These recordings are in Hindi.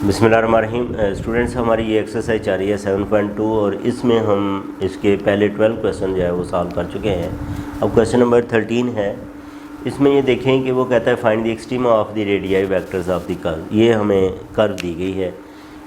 बिस्मिल्लाहिर्रहमानिर्रहीम। स्टूडेंट्स, हमारी ये एक्सरसाइज जा रही है 7.2 और इसमें हम इसके पहले 12 क्वेश्चन जो है वो सॉल्व कर चुके हैं। अब क्वेश्चन नंबर 13 है। इसमें ये देखें कि वो कहता है find the extrema of the radii vectors of the curve. ये हमें कर्व दी गई है,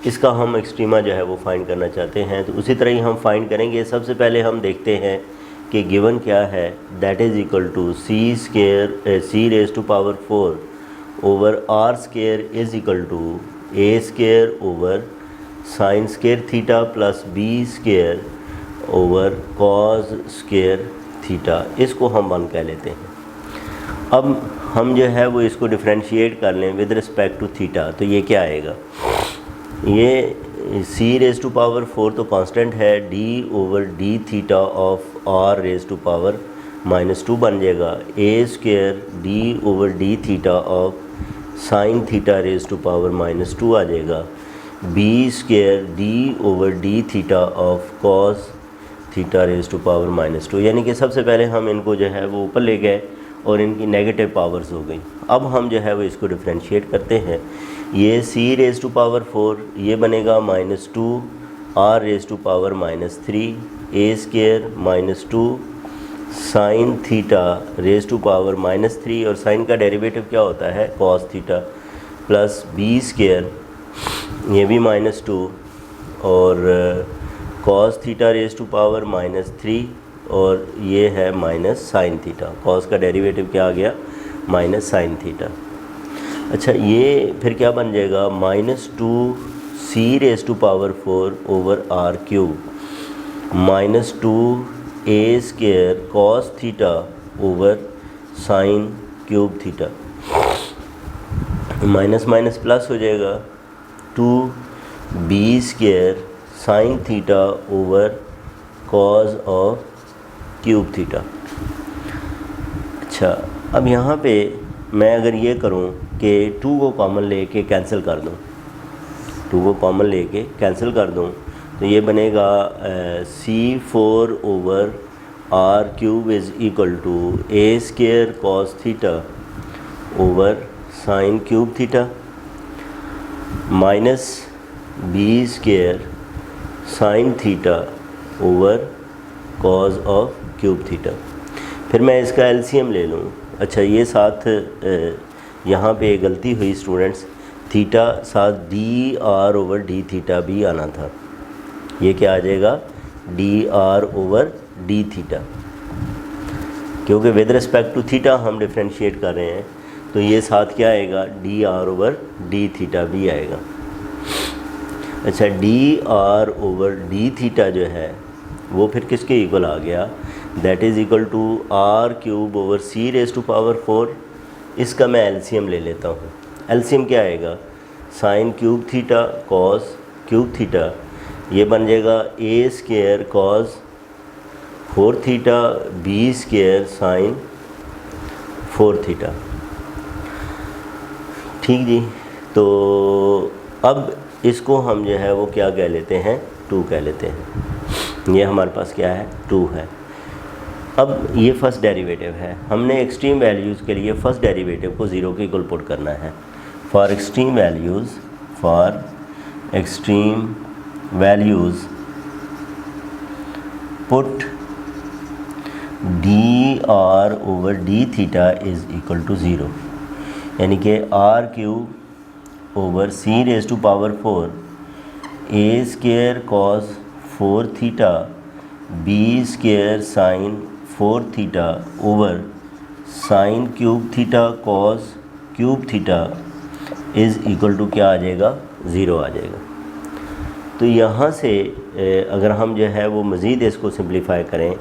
इसका हम एक्सट्रीमा जो है वो फाइंड करना चाहते हैं। तो उसी तरह ही हम फाइंड करेंगे। सबसे पहले हम देखते हैं कि गिवन क्या है, that is equal to c raise to power 4 over r square is equal to a square over sine square theta plus b square over cos square theta. इसको हम 1 कह लेते हैं। अब हम जो है वो इसको डिफ्रेंशिएट कर लें विद रिस्पेक्ट टू थीटा। तो ये क्या आएगा, ये सी रेज़ टू पावर 4 तो कांस्टेंट है, d over d theta of r raise to power -2 बन जाएगा। A square d over d theta of sine theta raise to power -2 आ जाएगा। B square d over d theta of cos theta raise to power -2। यानी कि सबसे पहले हम इनको जो है वो ऊपर ले गए और इनकी नेगेटिव पावर्स हो गई। अब हम जो है वो इसको डिफ्रेंशिएट करते हैं। ये सी रेज़ टू पावर 4 ये बनेगा -2 r raise to power -3 a square -2 sine theta raise to power -3 और साइन का डेरिवेटिव क्या होता है cos theta plus b square ये भी -2 और cos theta raise to power -3 और ये है माइनस साइन थीटा। कॉस का डेरिवेटिव क्या आ गया माइनस साइन थीटा। अच्छा, ये फिर क्या बन जाएगा -2 c raise to power 4 over r cube -2 a square cos theta over sine cube theta. Minus minus plus हो जाएगा 2 b square sine theta over cos of cube theta. अच्छा, अब यहाँ पे मैं अगर ये करूँ कि 2 को कॉमन लेके कैंसिल कर दूँ, 2 को कॉमन लेके कैंसिल कर दूँ तो ये बनेगा C4 over r cube is equal to a square cos theta over sine cube theta minus b square sine theta over cos of cube theta. फिर मैं इसका एलसीएम ले लूँ। अच्छा, ये साथ यहाँ पे गलती हुई स्टूडेंट्स, थीटा साथ d r over d theta भी आना था। ये क्या आ जाएगा d r over d theta, क्योंकि विद रिस्पेक्ट टू थीटा हम डिफ्रेंशिएट कर रहे हैं तो ये साथ क्या आएगा d r over d theta भी आएगा। अच्छा, d r over d theta जो है वो फिर किसके इक्वल आ गया, that is equal to r cube over c raise to power 4। इसका मैं एलसीएम ले लेता हूँ। एलसीएम क्या आएगा sine cube theta cos cube theta, ये बन जाएगा a square cos 4 theta b square sine 4 theta. ठीक जी, तो अब इसको हम जो है वो क्या कह लेते हैं 2 कह लेते हैं। ये हमारे पास क्या है 2 है। अब ये फर्स्ट डेरिवेटिव है, हमने एक्सट्रीम वैल्यूज़ के लिए फ़र्स्ट डेरिवेटिव को 0 के इक्वल पुट करना है। For extreme values put d r over d theta is equal to 0, यानी कि r cube over c raise to power 4 a square cos 4 theta b square sine 4 theta over sine cube theta cos cube theta is equal to क्या आ जाएगा 0 आ जाएगा। तो यहाँ से अगर हम जो है वो मज़ीद इसको सिंप्लीफाई करें,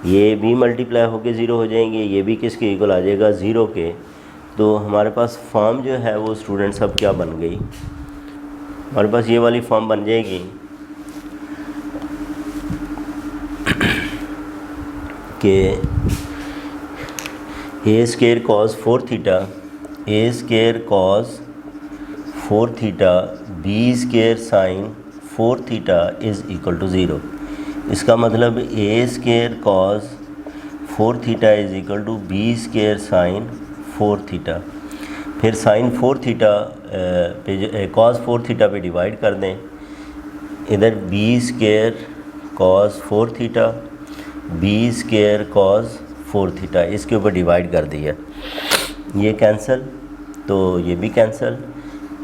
ये भी मल्टीप्लाई होके 0 हो जाएंगे, ये भी किसके इक्वल आ जाएगा 0 के। तो हमारे पास फॉर्म जो है वो स्टूडेंट्स अब क्या बन गई, हमारे पास ये वाली फॉर्म बन जाएगी कि a square cos 4 theta a square cos 4 theta b square sine 4 theta is equal to 0। इसका मतलब a square cos 4 theta is equal to b square sine 4 theta. फिर साइन 4 थीटा पे कॉस 4 थीटा पे डिवाइड कर दें, इधर b square cos 4 theta, b square cos 4 theta, इसके ऊपर डिवाइड कर दिया, ये कैंसिल, तो ये भी cancel.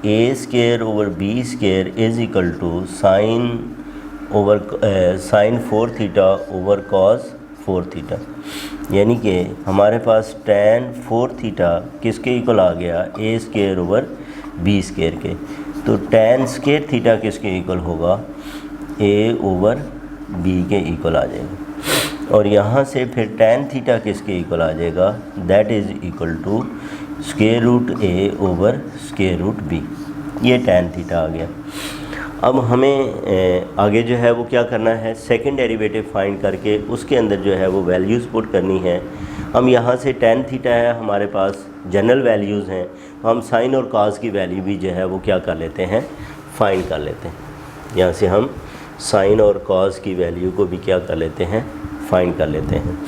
A square over b square is equal to sine over sine 4 theta over cos 4 theta, यानी कि हमारे पास tan 4 थीटा किसके इक्वल आ गया, a square over b square के। तो tan स्केयर थीटा किसके इक्वल होगा, ए ओवर बी के इक्वल आ जाएगा। और यहाँ से फिर tan थीटा किसके इक्वल आ जाएगा, that is equal to square root A over square root B, ये tan थीटा आ गया। अब हमें आगे जो है वो क्या करना है, सेकंड डेरिवेटिव फाइंड करके उसके अंदर जो है वो वैल्यूज़ पुट करनी है। हम यहाँ से tan थीटा है हमारे पास, जनरल वैल्यूज़ हैं, हम साइन और काज की वैल्यू भी जो है वो क्या कर लेते हैं, फाइंड कर लेते हैं। यहाँ से हम साइन और काज की वैल्यू को भी क्या कर लेते हैं, फाइंड कर लेते हैं।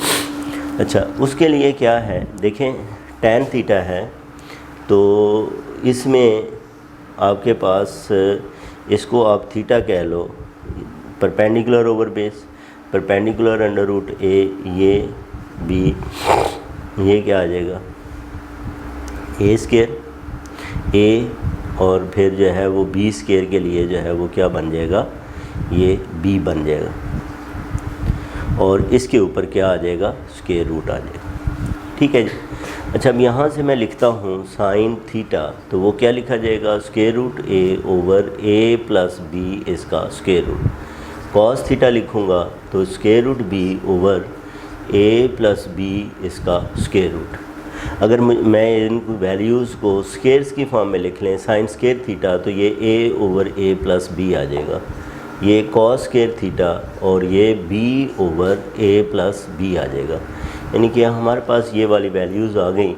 अच्छा, उसके लिए क्या है, देखें tan थीटा है तो इसमें आपके पास, इसको आप थीटा कह लो, perpendicular over base, perpendicular under root a, ये बी, ये क्या आ जाएगा, ए स्केयर ए, और फिर जो है वो बी स्केयर के लिए जो है वो क्या बन जाएगा, ये बी बन जाएगा, और इसके ऊपर क्या आ जाएगा, स्केयर रूट आ जाएगा। ठीक है जी। अच्छा, अब यहाँ से मैं लिखता हूँ साइन थीटा, तो वो क्या लिखा जाएगा, स्केयर रूट ए ओवर ए प्लस बी इसका स्केयर रूट। कॉस थीटा लिखूँगा तो स्केयर रूट बी ओवर ए प्लस बी इसका स्केयर रूट। अगर मैं इन वैल्यूज़ को स्केयर्स की फॉर्म में लिख लें, साइन स्केयर थीटा, तो ये ए ओवर ए प्लस बी आ जाएगा, ये कॉस स्केयर थीटा, और ये बी ओवर ए प्लस बी आ जाएगा। यानी कि हमारे पास ये वाली वैल्यूज़ आ गई,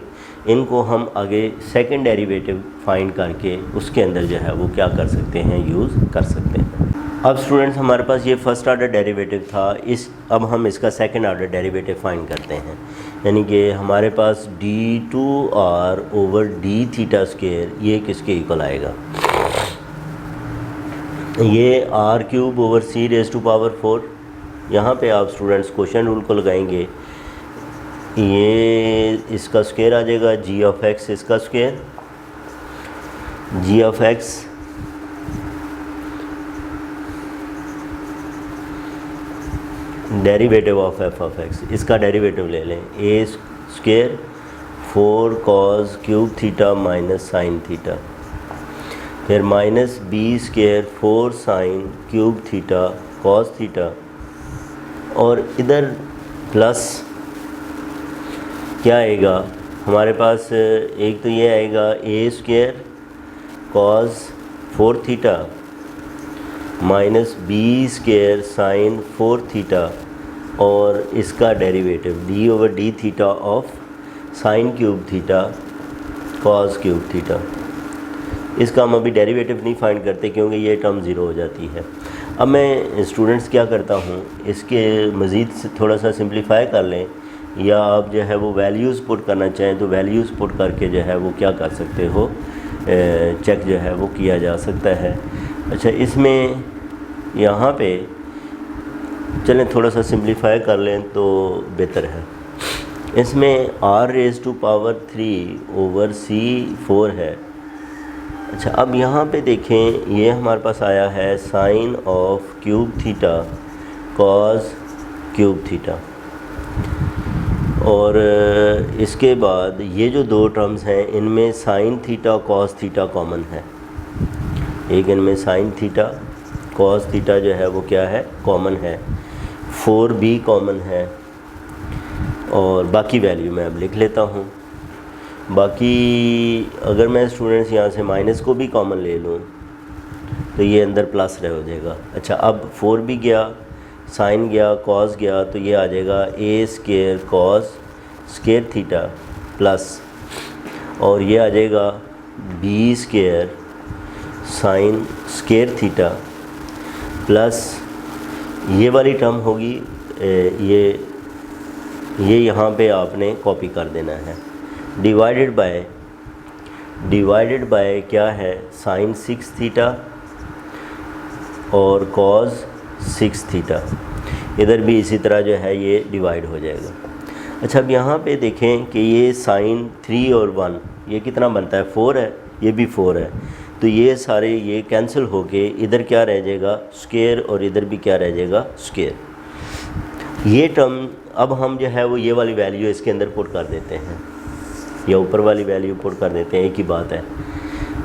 इनको हम आगे सेकंड डेरिवेटिव फाइंड करके उसके अंदर जो है वो क्या कर सकते हैं, यूज़ कर सकते हैं। अब स्टूडेंट्स, हमारे पास ये फर्स्ट ऑर्डर डेरिवेटिव था, अब हम इसका सेकंड ऑर्डर डेरिवेटिव फाइंड करते हैं। यानी कि हमारे पास d2r over d theta square, ये किसके इक्वल आएगा, ये r cube over c raise to power 4। यहाँ पे आप स्टूडेंट्स क्वेश्चन रूल को लगाएंगे, ये इसका स्क्वायर आ जाएगा, जी ऑफ एक्स इसका square, g of x derivative of f of x, इसका डेरिवेटिव ले लें, a square 4 cos cube theta minus sine theta, फिर minus b square 4 sine cube theta cos theta, और इधर प्लस क्या आएगा हमारे पास, एक तो ये आएगा a square cos 4 theta minus b square sine 4 theta, और इसका derivative d over d theta of sine cube theta cos cube theta. इसका हम अभी डेरिवेटिव नहीं फाइंड करते क्योंकि ये टर्म ज़ीरो हो जाती है। अब मैं स्टूडेंट्स क्या करता हूँ, इसके मज़ीद थोड़ा सा सिंप्लीफाई कर लें, या आप जो है वो वैल्यूज़ पुट करना चाहें तो वैल्यूज़ पुट करके जो है वो क्या कर सकते हो, चेक जो है वो किया जा सकता है। अच्छा, इसमें यहाँ पे चलें थोड़ा सा सिंप्लीफाई कर लें तो बेहतर है। इसमें r raise to power 3 over c4 है। अच्छा, अब यहाँ पे देखें, ये हमारे पास आया है sine of cube theta cos cube theta, और इसके बाद ये जो दो टर्म्स हैं इनमें sine theta cos theta common है, एक इनमें साइन थीटा कॉस थीटा जो है वो क्या है, कॉमन है, 4b कॉमन है, और बाकी वैल्यू मैं अब लिख लेता हूँ। बाकी अगर मैं स्टूडेंट्स यहाँ से माइनस को भी कॉमन ले लूँ तो ये अंदर प्लस रह हो जाएगा। अच्छा, अब 4b गया, साइन गया, कॉस गया, तो ये आ जाएगा a square cos square theta plus, और ये आ जाएगा b square sine square theta plus, ये वाली टर्म होगी, ये यहाँ पे आपने कॉपी कर देना है, डिवाइडेड बाय डिवाइडेड बाय क्या है साइन 6 थीटा और कॉस 6 थीटा। इधर भी इसी तरह जो है ये डिवाइड हो जाएगा। अच्छा, अब यहाँ पे देखें कि ये साइन 3 और 1 ये कितना बनता है 4 है, ये भी 4 है, तो ये सारे ये कैंसिल होके इधर क्या रह जाएगा स्क्वायर और इधर भी क्या रह जाएगा स्क्वायर। ये टर्म अब हम जो है वो ये वाली वैल्यू इसके अंदर पुट कर देते हैं या ऊपर वाली वैल्यू पुट कर देते हैं, एक ही बात है।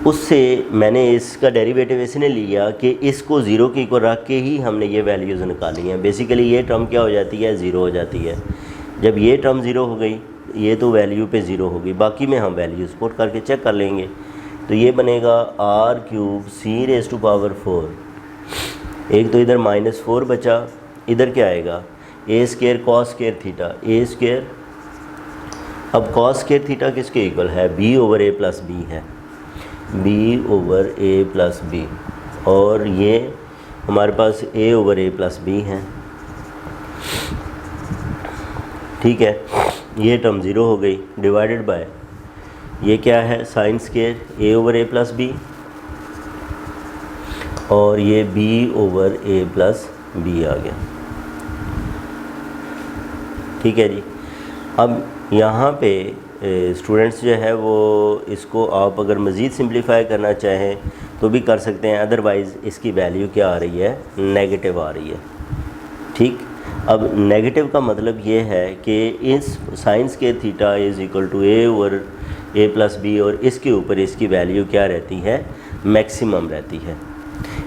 उससे मैंने इसका डेरिवेटिव इसने लिया कि इसको ज़ीरो के इक्वल रख के ही हमने ये वैल्यूज़ निकाली हैं। बेसिकली ये टर्म क्या हो जाती है ज़ीरो हो जाती है। जब ये टर्म ज़ीरो हो गई ये तो वैल्यू पे ज़ीरो होगी, बाकी में हम वैल्यूज़ पुट करके चेक कर लेंगे। तो ये बनेगा r³ c⁻⁴। एक तो इधर -4 बचा, इधर क्या आएगा a² cos² थीटा a²। अब cos² थीटा किसके इक्वल है b/a+b है, b/a+b, और ये हमारे पास a/a+b है। ठीक है, ये टर्म ज़ीरो हो गई डिवाइडेड बाय ये क्या है साइन स्क्वायर a/a+b और ये b/a+b आ गया। ठीक है जी। अब यहाँ पे स्टूडेंट्स जो है वो इसको आप अगर मज़ीद सिंप्लीफाई करना चाहें तो भी कर सकते हैं, अदरवाइज़ इसकी वैल्यू क्या आ रही है नेगेटिव आ रही है। ठीक, अब नेगेटिव का मतलब ये है कि इस sine square theta is equal to a/a+b और इसके ऊपर इसकी वैल्यू क्या रहती है मैक्सिमम रहती है।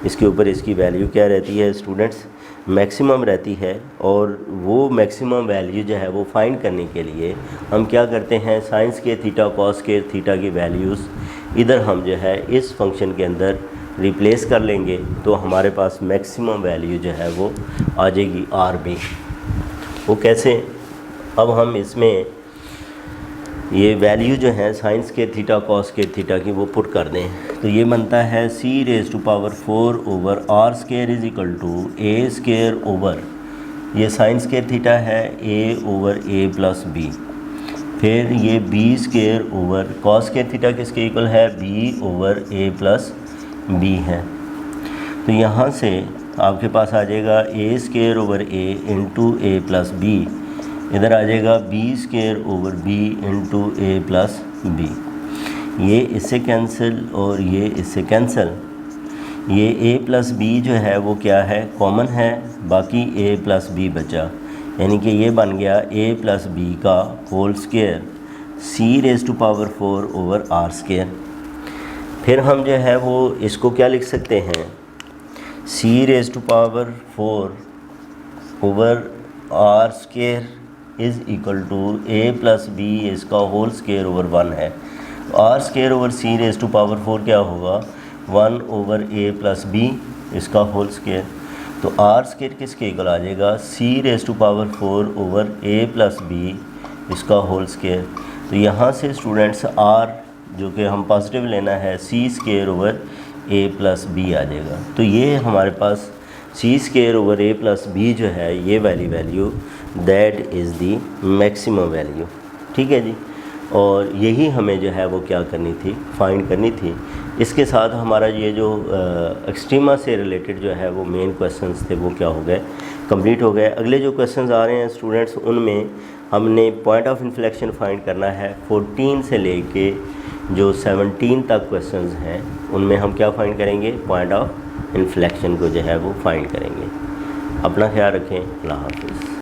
इसके ऊपर इसकी वैल्यू क्या रहती है स्टूडेंट्स मैक्सिमम रहती है। और वो मैक्सिमम वैल्यू जो है वो फाइंड करने के लिए हम क्या करते हैं sign square theta cos square theta की वैल्यूज़ इधर हम जो है इस फंक्शन के अंदर रिप्लेस कर लेंगे, तो हमारे पास मैक्सिमम वैल्यू जो है वो आ जाएगी आर में। वो कैसे, अब हम इसमें ये वैल्यू जो है sign square theta cos square theta की वो पुट कर दें, तो ये बनता है c⁻⁴/r² is equal to a² over ये साइन स्क्वायर थीटा है a/a+b, फिर ये b² over cos square theta किसके इक्वल है b/a+b है। तो यहाँ से आपके पास आ जाएगा a² over a into a+b, इधर आ जाएगा b² over b into a+b। ये इससे कैंसिल और ये इससे कैंसिल, ये a+b जो है वो क्या है कॉमन है, बाकी a+b बचा, यानी कि ये बन गया a+b का whole square c⁻⁴ over r²। फिर हम जो है वो इसको क्या लिख सकते हैं c⁻⁴ over r² is equal to a+b इसका होल स्क्वायर ओवर 1 है। r² ओवर c⁻⁴ क्या होगा 1/a+b इसका होल स्क्वायर। तो r² किसके इक्वल आ जाएगा c⁻⁴ ओवर a+b इसका होल स्क्वायर। तो यहाँ से स्टूडेंट्स r जो कि हम पॉजिटिव लेना है c² ओवर a+b आ जाएगा। तो ये हमारे पास c² ओवर a+b जो है ये वाली value that is the maximum value. ठीक है जी, और यही हमें जो है वो क्या करनी थी फाइंड करनी थी। इसके साथ हमारा ये जो एक्सट्रीमा से रिलेटेड जो है वो मेन क्वेश्चंस थे वो क्या हो गए कंप्लीट हो गए। अगले जो क्वेश्चंस आ रहे हैं स्टूडेंट्स उनमें हमने पॉइंट ऑफ इन्फ्लेक्शन फाइंड करना है। 14 से लेके जो 17 तक क्वेश्चंस हैं उनमें हम क्या फाइंड करेंगे पॉइंट ऑफ इन्फ्लेक्शन को जो है वो फाइंड करेंगे। अपना ख्याल रखें, अल्लाह हाफ़िज़।